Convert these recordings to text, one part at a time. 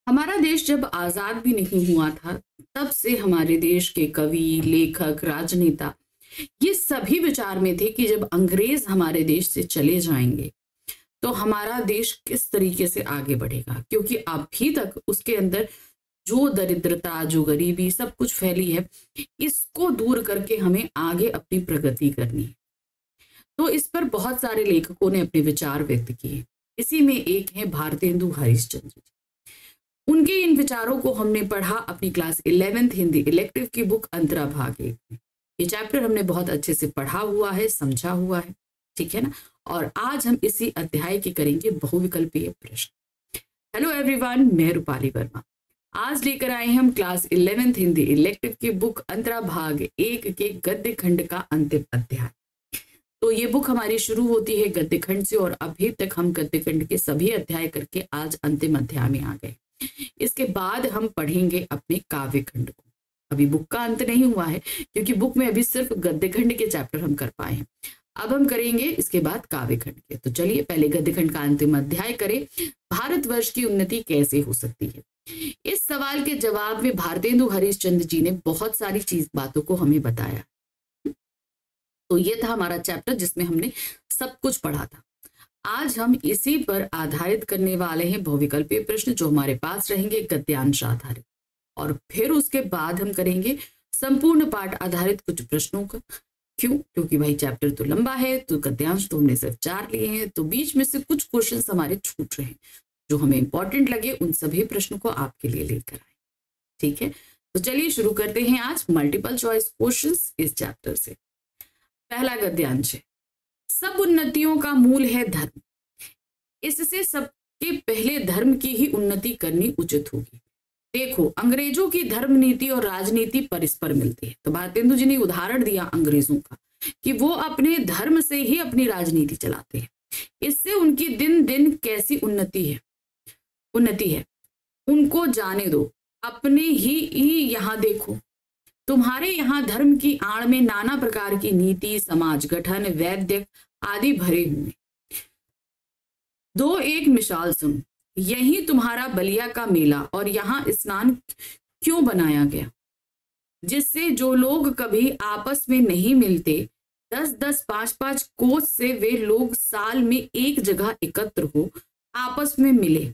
हमारा देश जब आजाद भी नहीं हुआ था, तब से हमारे देश के कवि, लेखक, राजनेता ये सभी विचार में थे कि जब अंग्रेज हमारे देश से चले जाएंगे तो हमारा देश किस तरीके से आगे बढ़ेगा, क्योंकि अभी तक उसके अंदर जो दरिद्रता, जो गरीबी सब कुछ फैली है, इसको दूर करके हमें आगे अपनी प्रगति करनी है। तो इस पर बहुत सारे लेखकों ने अपने विचार व्यक्त किए। इसी में एक है भारतेंदु हरिश्चंद्र जी। उनके इन विचारों को हमने पढ़ा अपनी क्लास 11th हिंदी इलेक्टिव की बुक अंतरा भाग 1 में। ये चैप्टर हमने बहुत अच्छे से पढ़ा हुआ है, समझा हुआ है, ठीक है ना। और आज हम इसी अध्याय के करेंगे बहुविकल्पीय प्रश्न। हेलो एवरीवन, मैं रूपाली वर्मा। आज लेकर आए हम क्लास 11th हिंदी इलेक्टिव की बुक अंतरा भाग 1 के गद्य खंड का अंतिम अध्याय। तो ये बुक हमारी शुरू होती है गद्य खंड से और अभी तक हम गद्य खंड के सभी अध्याय करके आज अंतिम अध्याय में आ गए। इसके बाद हम पढ़ेंगे अपने काव्य खंड को। अभी बुक का अंत नहीं हुआ है, क्योंकि बुक में अभी सिर्फ गद्य खंड के चैप्टर हम कर पाए हैं। अब हम करेंगे इसके बाद काव्य खंड के। तो चलिए पहले गद्य खंड का अंतिम अध्याय करें। भारतवर्ष की उन्नति कैसे हो सकती है? इस सवाल के जवाब में भारतेंदु हरिश्चंद्र जी ने बहुत सारी बातों को हमें बताया। तो ये था हमारा चैप्टर जिसमें हमने सब कुछ पढ़ा था। आज हम इसी पर आधारित करने वाले हैं बहुविकल्पीय प्रश्न, जो हमारे पास रहेंगे गद्यांश आधारित। और फिर उसके बाद हम करेंगे संपूर्ण पाठ आधारित कुछ प्रश्नों का। क्यों? क्योंकि भाई चैप्टर तो लंबा है, तो गद्यांश तो हमने सिर्फ 4 लिए हैं, तो बीच में से कुछ क्वेश्चन हमारे छूट रहे हैं। जो हमें इंपॉर्टेंट लगे उन सभी प्रश्नों को आपके लिए लेकर आए, ठीक है। तो चलिए शुरू करते हैं आज मल्टीपल चॉइस क्वेश्चन इस चैप्टर से। पहला गद्यांश है, सब उन्नतियों का मूल है धर्म, इससे सबके पहले धर्म की ही उन्नति करनी उचित होगी। देखो, अंग्रेजों की धर्म नीति और राजनीति परस्पर मिलती है। तो भारतेंदु जी ने उदाहरण दिया अंग्रेजों का कि वो अपने धर्म से ही अपनी राजनीति चलाते हैं, इससे उनकी दिन दिन कैसी उन्नति है उनको जाने दो। अपने ही यहाँ देखो, तुम्हारे यहाँ धर्म की आड़ में नाना प्रकार की नीति, समाज गठन, वैद्य आदि भरे हुए। दो एक मिसाल सुन, यही तुम्हारा बलिया का मेला और यहाँ स्नान क्यों बनाया गया, जिससे जो लोग कभी आपस में नहीं मिलते 10-10, 5-5 कोस से वे लोग साल में एक जगह एकत्र हो, आपस में मिले,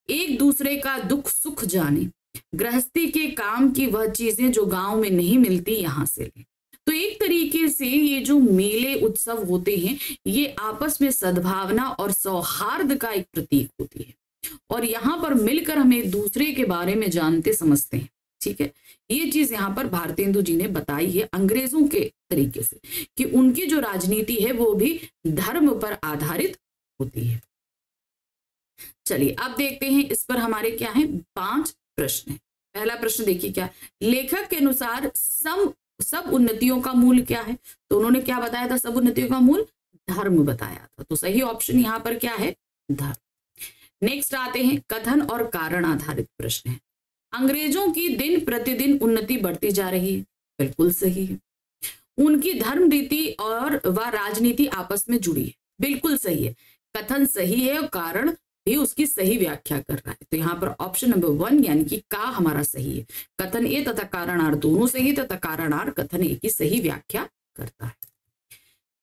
एक दूसरे का दुख सुख जाने, गृहस्थी के काम की वह चीजें जो गांव में नहीं मिलती यहाँ से ले। तो एक तरीके से ये जो मेले उत्सव होते हैं, ये आपस में सद्भावना और सौहार्द का एक प्रतीक होती है, और यहाँ पर मिलकर हम एक दूसरे के बारे में जानते समझते हैं, ठीक है। ये चीज यहाँ पर भारतेंदु जी ने बताई है अंग्रेजों के तरीके से कि उनकी जो राजनीति है वो भी धर्म पर आधारित होती है। चलिए अब देखते हैं इस पर हमारे क्या है, 5 प्रश्न है। पहला प्रश्न देखिए क्या, लेखक के अनुसार सब उन्नतियों का मूल क्या है? तो उन्होंने क्या बताया था? सब उन्नतियों का मूल धर्म बताया था। तो सही ऑप्शन यहाँ पर क्या है? धर्म। नेक्स्ट आते हैं कथन और कारण आधारित प्रश्न है। अंग्रेजों की दिन प्रतिदिन उन्नति बढ़ती जा रही है, बिल्कुल सही है। उनकी धर्म रीति और वह राजनीति आपस में जुड़ी है, बिल्कुल सही है। कथन सही है और कारण भी उसकी सही व्याख्या कर रहा है। तो यहाँ पर ऑप्शन नंबर 1 यानी कि का हमारा सही है। कथन ए तथा कारण आर दोनों सही, तथा कारण आर कथन ए की सही व्याख्या करता है।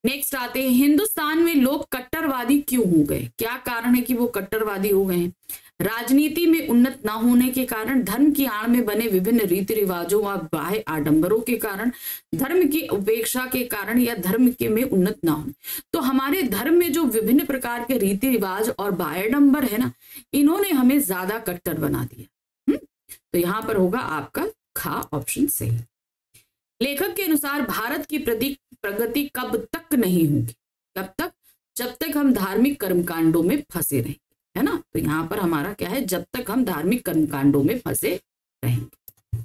नेक्स्ट आते हैं, हिंदुस्तान में लोग कट्टरवादी क्यों हो गए? क्या कारण है कि वो कट्टरवादी हो गए हैं? राजनीति में उन्नत न होने के कारण, धर्म की आड़ में बने विभिन्न रीति रिवाजों और बाह्य आडंबरों के कारण, धर्म की उपेक्षा के कारण, या धर्म के में उन्नत न होने। तो हमारे धर्म में जो विभिन्न प्रकार के रीति रिवाज और बाह्य आडंबर है ना, इन्होंने हमें ज्यादा कट्टर बना दिया। तो यहाँ पर होगा आपका खा ऑप्शन सही। लेखक के अनुसार भारत की प्रगति कब तक नहीं होगी? कब तक? जब तक हम धार्मिक कर्मकांडों में फंसे रहेंगे, है ना। तो यहाँ पर हमारा क्या है, जब तक हम धार्मिक कर्मकांडों में फंसे रहेंगे।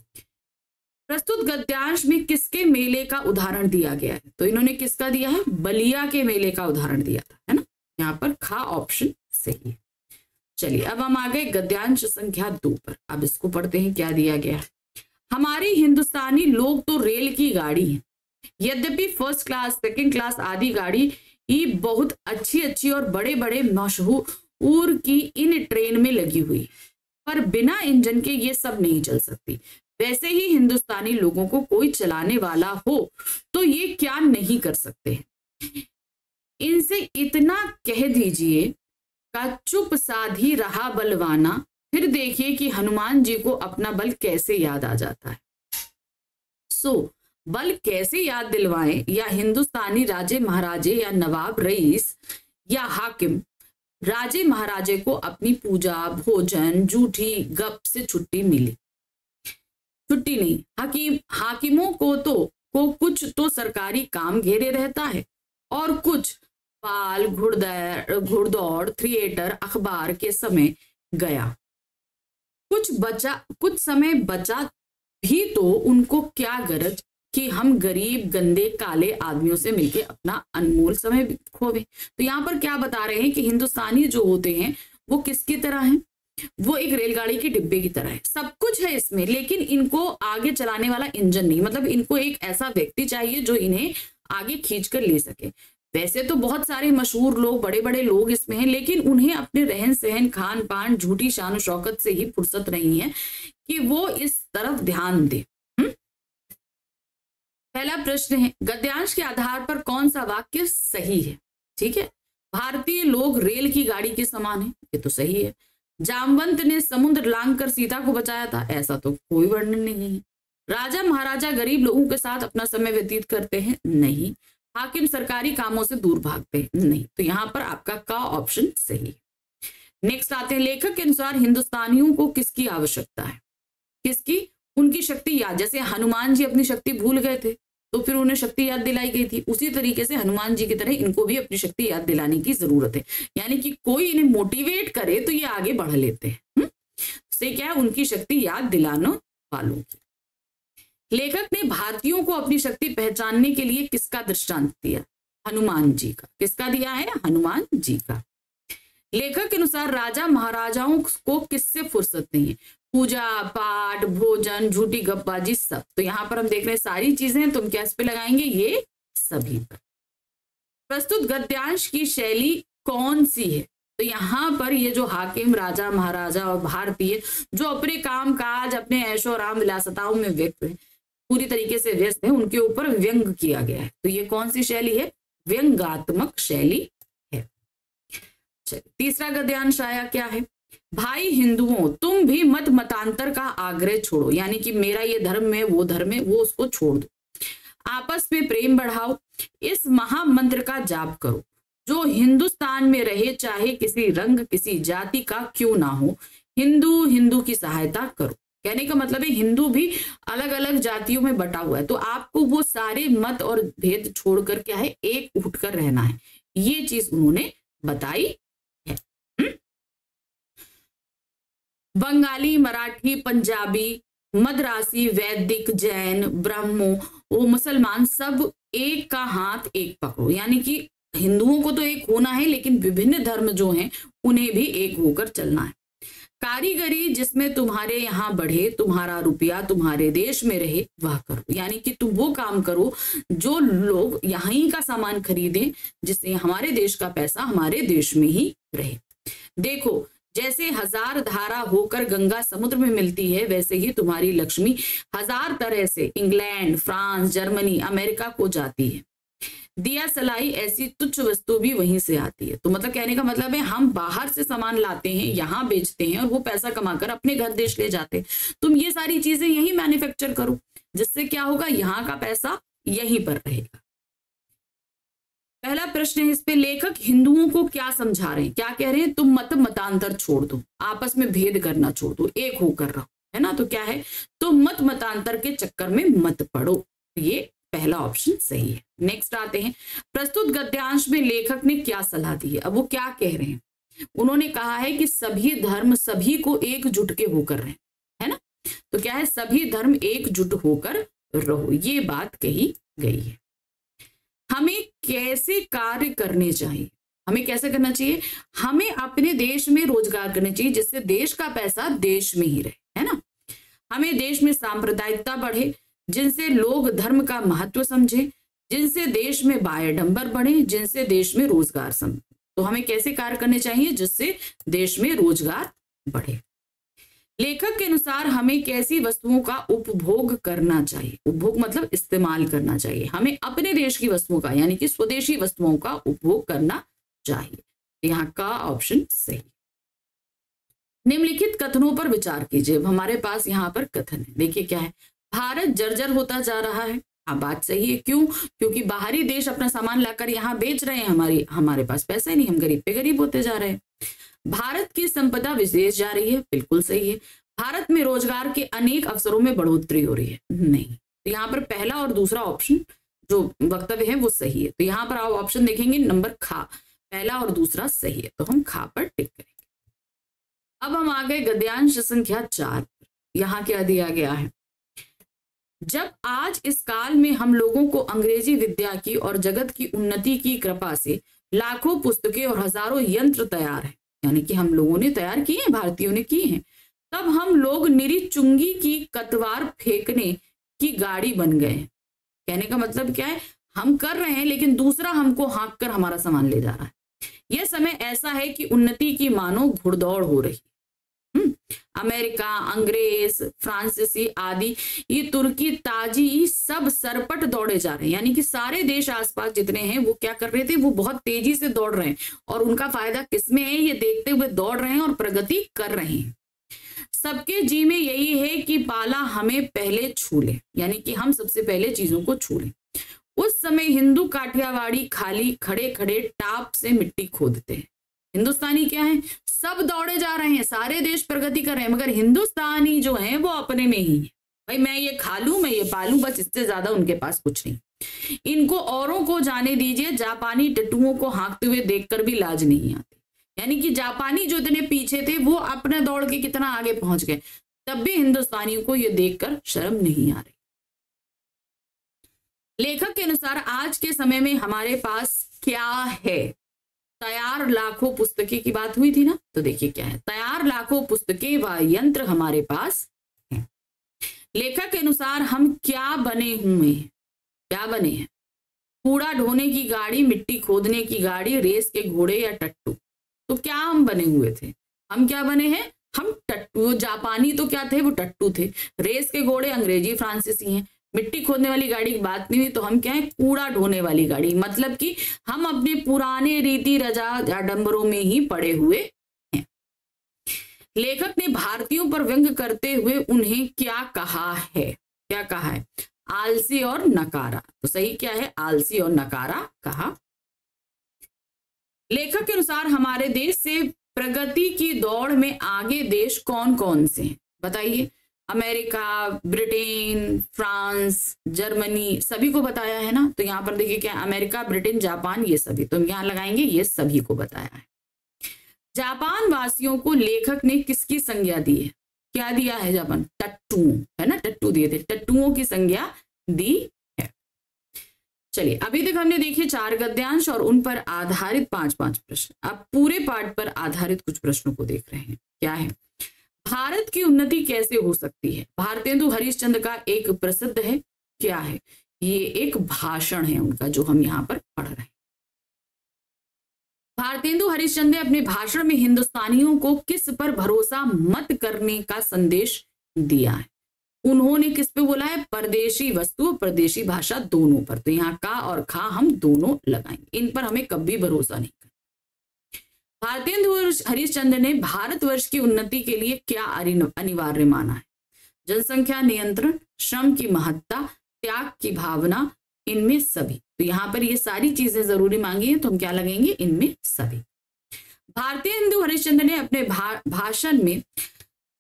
प्रस्तुत गद्यांश में किसके मेले का उदाहरण दिया गया है? तो इन्होंने किसका दिया है? बलिया के मेले का उदाहरण दिया था, है ना। यहाँ पर खा ऑप्शन सही है। चलिए अब हम आ गए गद्यांश संख्या 2 पर। अब इसको पढ़ते हैं, क्या दिया गया है। हमारे हिंदुस्तानी लोग तो रेल की गाड़ी है, यद्यपि फर्स्ट क्लास, सेकंड क्लास आदि गाड़ी ही बहुत अच्छी और बड़े बड़े मशहूर की इन ट्रेन में लगी हुई, पर बिना इंजन के ये सब नहीं चल सकती। वैसे ही हिंदुस्तानी लोगों को कोई चलाने वाला हो तो ये क्या नहीं कर सकते हैं। इनसे इतना कह दीजिए का चुप साधी रहा बलवाना, फिर देखिए कि हनुमान जी को अपना बल कैसे याद आ जाता है। बल कैसे याद दिलवाएं, या हिंदुस्तानी राजे महाराजे या नवाब रईस या हाकिम राजे महाराजे को अपनी पूजा भोजन झूठी गप से छुट्टी मिली। छुट्टी नहीं, हाकिमों को कुछ तो सरकारी काम घेरे रहता है और कुछ बाल घुड़दौड़ थिएटर अखबार के समय गया। कुछ समय बचा भी तो उनको क्या गरज कि हम गरीब गंदे काले आदमियों से मिलके अपना अनमोल समय खोवे। तो यहाँ पर क्या बता रहे हैं कि हिंदुस्तानी जो होते हैं वो किसकी तरह हैं, वो एक रेलगाड़ी के डिब्बे की तरह है। सब कुछ है इसमें, लेकिन इनको आगे चलाने वाला इंजन नहीं, मतलब इनको एक ऐसा व्यक्ति चाहिए जो इन्हें आगे खींच कर ले सके। वैसे तो बहुत सारे मशहूर लोग बड़े बड़े लोग इसमें हैं, लेकिन उन्हें अपने रहन सहन खान पान झूठी शान शौकत से ही फुर्सत नहीं है कि वो इस तरफ ध्यान दे। पहला प्रश्न है, गद्यांश के आधार पर कौन सा वाक्य सही है। ठीक है, भारतीय लोग रेल की गाड़ी के समान है, ये तो सही है। जामवंत ने समुद्र लांघकर सीता को बचाया था, ऐसा तो कोई वर्णन नहीं है। राजा महाराजा गरीब लोगों के साथ अपना समय व्यतीत करते हैं, नहीं। हाकिम सरकारी कामों से दूर भागते हैं, नहीं। तो यहाँ पर आपका का ऑप्शन सही है। नेक्स्ट आते हैं, लेखक के अनुसार हिंदुस्तानियों को किसकी आवश्यकता है। किसकी? उनकी शक्ति याद। जैसे हनुमान जी अपनी शक्ति भूल गए थे तो फिर उन्हें शक्ति याद दिलाई गई थी, उसी तरीके से हनुमान जी की तरह इनको भी अपनी शक्ति याद दिलाने की जरूरत है। यानी कि कोई इन्हें मोटिवेट करे तो ये आगे बढ़ लेते हैं। से क्या है, उनकी शक्ति याद दिलाने वालों की। लेखक ने भारतीयों को अपनी शक्ति पहचानने के लिए किसका दृष्टांत दिया? हनुमान जी का। किसका दिया है? हनुमान जी का। लेखक के अनुसार राजा महाराजाओं को किससे फुर्सत नहीं है? पूजा पाठ भोजन झूठी गपबाजी सब। तो यहाँ पर हम देख रहे हैं सारी चीजें, तुम क्या इस पे लगाएंगे? ये सभी पर। प्रस्तुत गद्यांश की शैली कौन सी है? तो यहाँ पर ये जो हाकिम राजा महाराजा और भारतीय जो अपने काम काज अपने ऐशो आराम विलासताओं में व्यक्त है, पूरी तरीके से व्यस्त है, उनके ऊपर व्यंग किया गया है। तो ये कौन सी शैली है? व्यंगात्मक शैली है। तीसरा गद्यांश आया क्या है? भाई हिंदुओं, तुम भी मत मतांतर का आग्रह छोड़ो, यानी कि मेरा ये धर्म है वो धर्म है, वो उसको छोड़ दो। आपस में प्रेम बढ़ाओ, इस महामंत्र का जाप करो। जो हिंदुस्तान में रहे, चाहे किसी रंग किसी जाति का क्यों ना हो, हिंदू की सहायता करो। कहने का मतलब है हिंदू भी अलग अलग जातियों में बटा हुआ है, तो आपको वो सारे मत और भेद छोड़कर क्या है, एक उठकर रहना है। ये चीज उन्होंने बताई। बंगाली मराठी पंजाबी मद्रासी वैदिक जैन ब्राह्मो वो मुसलमान सब एक का हाथ एक पकड़ो, यानी कि हिंदुओं को तो एक होना है, लेकिन विभिन्न धर्म जो हैं उन्हें भी एक होकर चलना है। कारीगरी जिसमें तुम्हारे यहाँ बढ़े, तुम्हारा रुपया तुम्हारे देश में रहे, वह करो, यानी कि तुम वो काम करो जो लोग यहाँ का सामान खरीदें, जिससे हमारे देश का पैसा हमारे देश में ही रहे। देखो, जैसे हजार धारा होकर गंगा समुद्र में मिलती है, वैसे ही तुम्हारी लक्ष्मी हजार तरह से इंग्लैंड फ्रांस जर्मनी अमेरिका को जाती है। दिया सलाई ऐसी तुच्छ वस्तु भी वहीं से आती है। तो मतलब कहने का मतलब है हम बाहर से सामान लाते हैं, यहाँ बेचते हैं और वो पैसा कमाकर अपने घर देश ले जाते हैं। तुम ये सारी चीजें यही मैन्युफैक्चर करो, जिससे क्या होगा, यहाँ का पैसा यहीं पर रहेगा। पहला प्रश्न है इस पे, लेखक हिंदुओं को क्या समझा रहे हैं? क्या कह रहे हैं? तुम मतांतर छोड़ दो, आपस में भेद करना छोड़ दो, एक होकर रहो, है ना। तो क्या है, तो मतांतर के चक्कर में मत पड़ो। ये पहला ऑप्शन सही है। नेक्स्ट आते हैं, प्रस्तुत गद्यांश में लेखक ने क्या सलाह दी है? अब वो क्या कह रहे हैं? उन्होंने कहा है कि सभी धर्म सभी को एकजुट के होकर रहे, है ना। तो क्या है, सभी धर्म एकजुट होकर रहो, ये बात कही गई है। हमें कैसे कार्य करने चाहिए? हमें कैसे करना चाहिए? हमें अपने देश में रोजगार करना चाहिए, जिससे देश का पैसा देश में ही रहे, है ना। हमें देश में सांप्रदायिकता बढ़े, जिनसे लोग धर्म का महत्व समझे, जिनसे देश में बाह्यडंबर बढ़े, जिनसे देश में रोजगार समझे। तो हमें कैसे कार्य करने चाहिए जिससे देश में रोजगार बढ़े? लेखक के अनुसार हमें कैसी वस्तुओं का उपभोग करना चाहिए? उपभोग मतलब इस्तेमाल करना चाहिए। हमें अपने देश की वस्तुओं का यानी कि स्वदेशी वस्तुओं का उपभोग करना चाहिए। यहाँ का ऑप्शन सही। निम्नलिखित कथनों पर विचार कीजिए। हमारे पास यहाँ पर कथन है, देखिए क्या है। भारत जर्जर होता जा रहा है। हाँ, बात सही है। क्यों? क्योंकि बाहरी देश अपना सामान लाकर यहाँ बेच रहे हैं, हमारे पास पैसा ही नहीं, हम गरीब पे गरीब होते जा रहे हैं। भारत की संपदा विदेश जा रही है। बिल्कुल सही है। भारत में रोजगार के अनेक अवसरों में बढ़ोतरी हो रही है। नहीं, तो यहाँ पर पहला और दूसरा ऑप्शन जो वक्तव्य है वो सही है। तो यहाँ पर आप ऑप्शन देखेंगे नंबर खा, पहला और दूसरा सही है, तो हम खा पर टिक करेंगे। अब हम आ गए गद्यांश संख्या 4 पर। यहाँ क्या दिया गया है? जब आज इस काल में हम लोगों को अंग्रेजी विद्या की और जगत की उन्नति की कृपा से लाखों पुस्तकें और हजारों यंत्र तैयार है, यानी कि हम लोगों ने तैयार किए हैं, भारतीयों ने किए हैं, तब हम लोग निरी चुंगी की कतवार फेंकने की गाड़ी बन गए हैं। कहने का मतलब क्या है? हम कर रहे हैं लेकिन दूसरा हमको हाँक कर हमारा सामान ले जा रहा है। यह समय ऐसा है कि उन्नति की मानो घुड़दौड़ हो रही है। अमेरिका, अंग्रेज, फ्रांसीसी आदि, ये तुर्की, ताजी, सब सरपट दौड़े जा रहे हैं। यानी कि सारे देश आसपास जितने हैं वो क्या कर रहे थे? वो बहुत तेजी से दौड़ रहे हैं और उनका फायदा किसमें है ये देखते हुए दौड़ रहे हैं और प्रगति कर रहे हैं। सबके जी में यही है कि पाला हमें पहले छू ले, यानी कि हम सबसे पहले चीजों को छू लें। उस समय हिंदू काठियावाड़ी खाली खड़े खड़े टाप से मिट्टी खोदते हैं। हिंदुस्तानी क्या है? सब दौड़े जा रहे हैं, सारे देश प्रगति कर रहे हैं, मगर हिंदुस्तानी जो है वो अपने में ही है। भाई मैं ये खा लूं, मैं ये पालूं, बस इससे ज्यादा उनके पास कुछ नहीं। इनको औरों को जाने दीजिए, जापानी टट्टुओं को हाँकते हुए देखकर भी लाज नहीं आती। यानी कि जापानी जो इतने पीछे थे वो अपने दौड़ के कितना आगे पहुंच गए, तब भी हिंदुस्तानियों को ये देखकर शर्म नहीं आ रही। लेखक के अनुसार आज के समय में हमारे पास क्या है? तैयार लाखों पुस्तकें की बात हुई थी ना, तो देखिए क्या है। तैयार लाखों पुस्तकें व यंत्र हमारे पास हैं। लेखक के अनुसार हम क्या बने हुए हैं? क्या बने हैं? कूड़ा ढोने की गाड़ी, मिट्टी खोदने की गाड़ी, रेस के घोड़े या टट्टू। तो क्या हम बने हुए थे? हम क्या बने हैं? हम टट्टू। जापानी तो क्या थे? वो टट्टू थे। रेस के घोड़े अंग्रेजी फ्रांसीसी हैं। मिट्टी खोदने वाली गाड़ी की बात नहीं हुई, तो हम क्या है? कूड़ा ढोने वाली गाड़ी। मतलब कि हम अपने पुराने रीति रजा आडंबरों में ही पड़े हुए हैं। लेखक ने भारतीयों पर व्यंग करते हुए उन्हें क्या कहा है? क्या कहा है? आलसी और नकारा। तो सही क्या है? आलसी और नकारा कहा। लेखक के अनुसार हमारे देश से प्रगति की दौड़ में आगे देश कौन कौन से हैं? बताइए। अमेरिका, ब्रिटेन, फ्रांस, जर्मनी, सभी को बताया है ना। तो यहाँ पर देखिए क्या, अमेरिका, ब्रिटेन, जापान, ये सभी। तो हम यहाँ लगाएंगे ये सभी को बताया है। जापान वासियों को लेखक ने किसकी संज्ञा दी है? क्या दिया है? जापान टट्टू है ना, टट्टू दिए थे, टट्टुओं की संज्ञा दी है। चलिए, अभी तक हमने देखिए 4 गद्यांश और उन पर आधारित 5-5 प्रश्न। अब पूरे पाठ पर आधारित कुछ प्रश्नों को देख रहे हैं। क्या है? भारत की उन्नति कैसे हो सकती है? भारतेंदु हरिश्चंद्र का एक प्रसिद्ध है, क्या है? ये एक भाषण है उनका जो हम यहाँ पर पढ़ रहे हैं। भारतेंदु हरिश्चंद्र ने अपने भाषण में हिंदुस्तानियों को किस पर भरोसा मत करने का संदेश दिया है? उन्होंने किस पे बोला है? परदेशी वस्तु, परदेशी भाषा, दोनों पर। तो यहाँ का और खा हम दोनों लगाएंगे, इन पर हमें कभी भरोसा नहीं करना। भारतेंदु हरिश्चंद्र ने भारतवर्ष की उन्नति के लिए क्या अनिवार्य माना है? जनसंख्या नियंत्रण, श्रम की महत्ता, त्याग की भावना, इनमें सभी। तो यहाँ पर ये सारी चीजें जरूरी मांगी हैं, तो हम क्या लगेंगे? इनमें सभी। भारतेंदु हरिश्चंद्र ने अपने भाषण में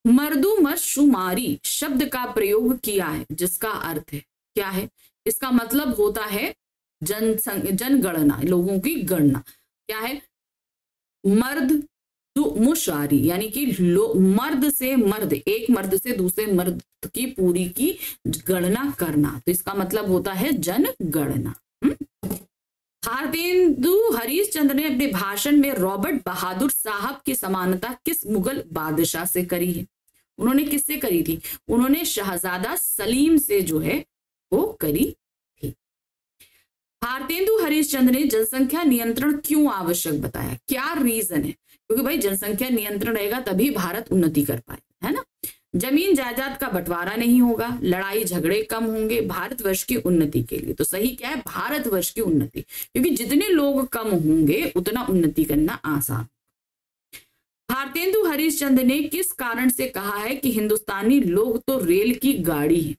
मर्दुमशुमारी शब्द का प्रयोग किया है, जिसका अर्थ है क्या है? इसका मतलब होता है जनगणना, लोगों की गणना। क्या है? मर्द मुशारी, यानी कि मर्द से मर्द, एक मर्द से दूसरे मर्द की पूरी की गणना करना। तो इसका मतलब होता है जनगणना। भारतेंदु हरिश्चंद्र ने अपने भाषण में रॉबर्ट बहादुर साहब की समानता किस मुगल बादशाह से करी है? उन्होंने किससे करी थी? उन्होंने शहजादा सलीम से जो है वो करी थी। भारतेंदु हरिश्चंद्र ने जनसंख्या नियंत्रण क्यों आवश्यक बताया? क्या रीजन है? क्योंकि भाई जनसंख्या नियंत्रण रहेगा तभी भारत उन्नति कर पाएगा, है ना। जमीन जायदाद का बंटवारा नहीं होगा, लड़ाई झगड़े कम होंगे भारतवर्ष की उन्नति के लिए। तो सही क्या है? भारतवर्ष की उन्नति, क्योंकि जितने लोग कम होंगे उतना उन्नति करना आसान। भारतेंदु हरिश्चंद्र ने किस कारण से कहा है कि हिंदुस्तानी लोग तो रेल की गाड़ी है?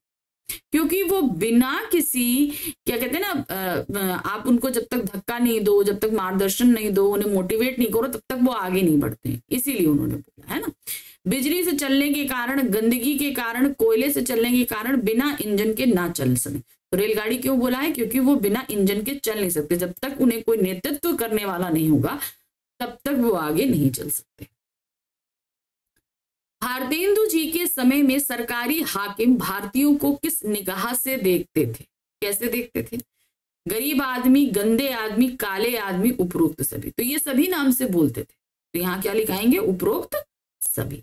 क्योंकि वो बिना किसी, क्या कहते हैं ना, आप उनको जब तक धक्का नहीं दो, जब तक मार्गदर्शन नहीं दो, उन्हें मोटिवेट नहीं करो, तब तक वो आगे नहीं बढ़ते, इसीलिए उन्होंने बोला है ना। बिजली से चलने के कारण, गंदगी के कारण, कोयले से चलने के कारण बिना इंजन के ना चल सके। तो रेलगाड़ी क्यों बोला है? क्योंकि वो बिना इंजन के चल नहीं सकते, जब तक उन्हें कोई नेतृत्व करने वाला नहीं होगा तब तक वो आगे नहीं चल सकते। भारतेंदु जी के समय में सरकारी हाकिम भारतीयों को किस निगाह से देखते थे? कैसे देखते थे? गरीब आदमी, गंदे आदमी, काले आदमी, उपरोक्त सभी। तो ये सभी नाम से बोलते थे, तो यहाँ क्या लिखाएंगे? उपरोक्त सभी।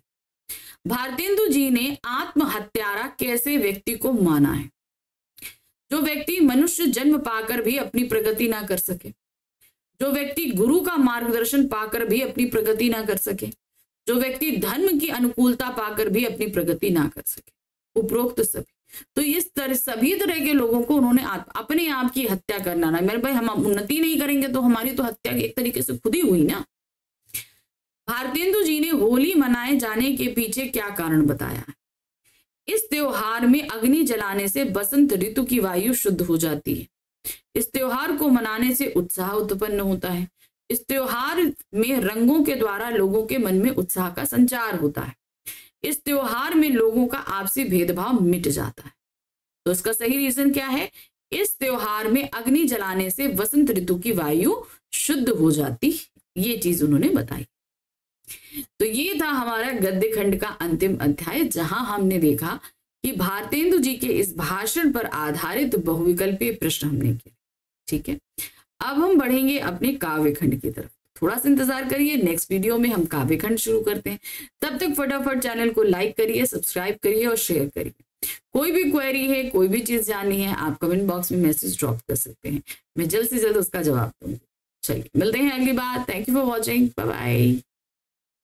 भारतेंदु जी ने आत्महत्यारा कैसे व्यक्ति को माना है? जो व्यक्ति मनुष्य जन्म पाकर भी अपनी प्रगति ना कर सके, जो व्यक्ति गुरु का मार्गदर्शन पाकर भी अपनी प्रगति ना कर सके, जो व्यक्ति धर्म की अनुकूलता पाकर भी अपनी प्रगति ना कर सके, उपरोक्त सभी। तो इस तरह सभी तरह के लोगों को उन्होंने अपने आप की हत्या करना ना। मेरे भाई, हम उन्नति नहीं करेंगे तो हमारी तो हत्या एक तरीके से खुद ही हुई ना। भारतेंदु जी ने होली मनाए जाने के पीछे क्या कारण बताया है? इस त्योहार में अग्नि जलाने से बसंत ऋतु की वायु शुद्ध हो जाती है। इस त्योहार को मनाने से उत्साह उत्पन्न होता है। इस त्योहार में रंगों के द्वारा लोगों के मन में उत्साह का संचार होता है। इस त्योहार में लोगों का आपसी भेदभाव मिट जाता है। तो इसका सही रीजन क्या है? इस त्योहार में अग्नि जलाने से वसंत ऋतु की वायु शुद्ध हो जाती, ये चीज उन्होंने बताई। तो ये था हमारा गद्य खंड का अंतिम अध्याय, जहां हमने देखा कि भारतेंदु जी के इस भाषण पर आधारित बहुविकल्पीय प्रश्न हमने किए। ठीक है, अब हम बढ़ेंगे अपने काव्य खंड की तरफ। थोड़ा सा इंतजार करिए, नेक्स्ट वीडियो में हम काव्य खंड शुरू करते हैं। तब तक फटाफट चैनल को लाइक करिए, सब्सक्राइब करिए और शेयर करिए। कोई भी क्वेरी है, कोई भी चीज जाननी है, आप कमेंट बॉक्स में मैसेज ड्रॉप कर सकते हैं, मैं जल्द से जल्द उसका जवाब दूंगी। चलिए मिलते हैं अगली बार। Thank you for watching, bye bye.